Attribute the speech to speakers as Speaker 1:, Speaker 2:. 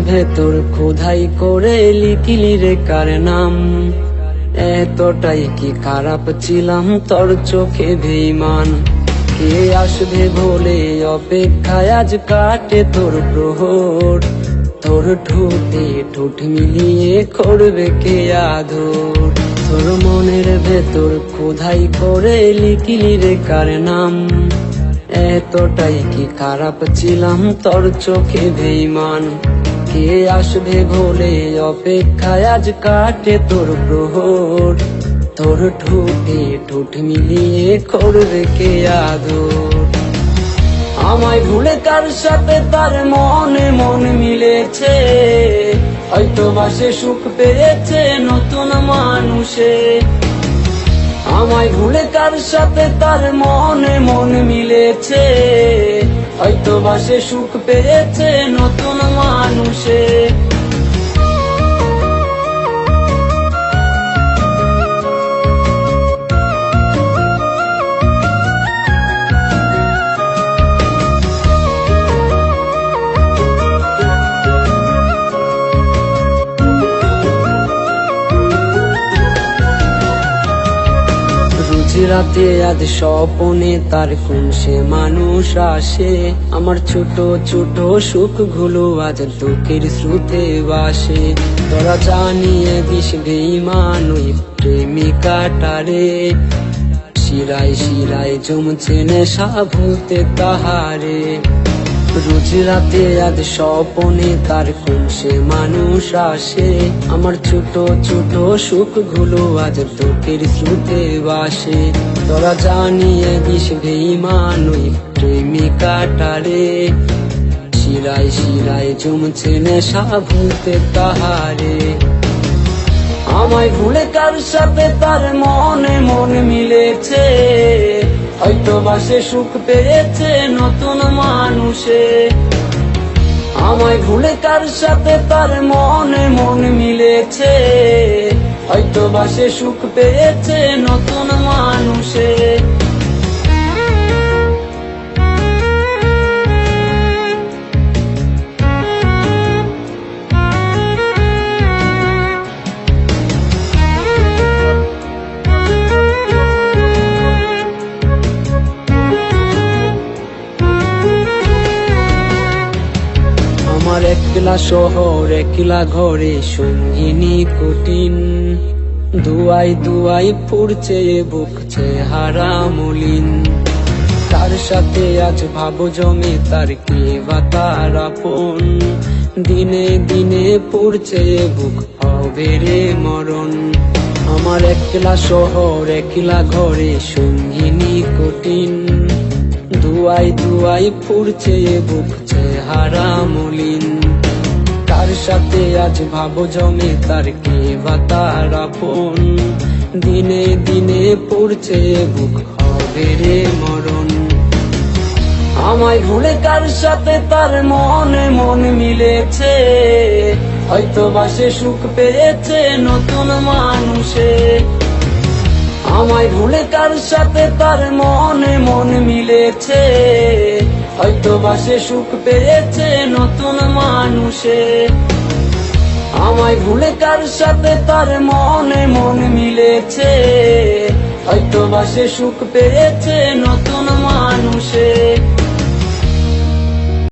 Speaker 1: ভেতর খোদাই করে লিখিলি রে কার নাম। এতটাই কি খারাপ ছিলাম তোর চোখে বেঈমান। কে আসবে বলে অপেক্ষায় আজ কাটে তোর প্রহর। তোর ঠোঁটে ঠোঁট মিলিয়ে করবে কে আদর। তোর মনের ভেতর খোদাই করে লিখিলি রে কার নাম। এতটাই কি খারাপ ছিলাম তোর চোখে বেঈমান। কে আসবে বলে অপেক্ষায় আজ কাটে তোর প্রহর। তোর ঠোঁটে ঠোঁট মিলিয়ে করবে কে আদর। আমায় ভুলে কার সাথে তার মনে মন মিলেছে, হয়তো বা সে সুখ পেয়েছে নতুন মানুষে। আমায় ভুলে কার সাথে তার মনে মন মিলেছে, হয়তো বা সে সুখ পেয়েছে নতুন মানুষে। রাতে আজ স্বপনে তার কোন সে মানুষ আসে। আমার ছোট ছোট সুখগুলো আজ দুঃখের স্রোতে বাসে। তোরা জানিয়ে দিস বেঈমান ওই প্রেমিকাটারে। শিরায় শিরায় জমছে নেশা ভূতে তাহারে। রোজ রাতে আজ স্বপনে তার কোন সে মানুষ আসে। আমার ছোট ছোট সুখগুলো আজ দুঃখের স্রোতে বাসে। তোরা জানিয়ে দিস বেঈমান ওই প্রেমিকাটারে। শিরায় শিরায় জমছে নেশা ভূতে তাহারে। আমায় ভুলে কার সাথে তার মনে মন মিলেছে, হয়তো বা সে সুখ পেয়েছে নতুন মানুষে। আমায় ভুলে কার সাথে তার মনে মন মিলেছে, হয়তো বা সে সুখ পেয়েছে নতুন মানুষে। আমার একলা শহর একলা ঘরে সঙ্গিনী কঠিন। দুয়াই দুয়াই ফুরছে বুকছে হারা মলিন। তার সাথে আজ ভাবো জমে তার কে বা তার আপন। দিনে দিনে পুড়ছে বুক হবে রে মরণ। আমার একলা শহর একলা ঘরে সঙ্গিনী কঠিন। দুয়াই দুয়াই ফুরছে বুকছে হারা মলিন। তার সাথে আজ ভাবো জমে তার কে বা তার আপন। দিনে দিনে পুড়ছে বুক হবে রে মরণ। আমায় ভুলে কার সাথে তার মনে মন মিলেছে, হয়তো বা সে সুখ পেয়েছে নতুন মানুষে। আমায় ভুলে কার সাথে তার মনে মন মিলেছে, হয়তো বা সে সুখ পেয়েছে নতুন মানুষে। আমায় ভুলে কার সাথে তার মনে মন মিলেছে, হয়তো বা সে সুখ পেয়েছে নতুন মানুষে।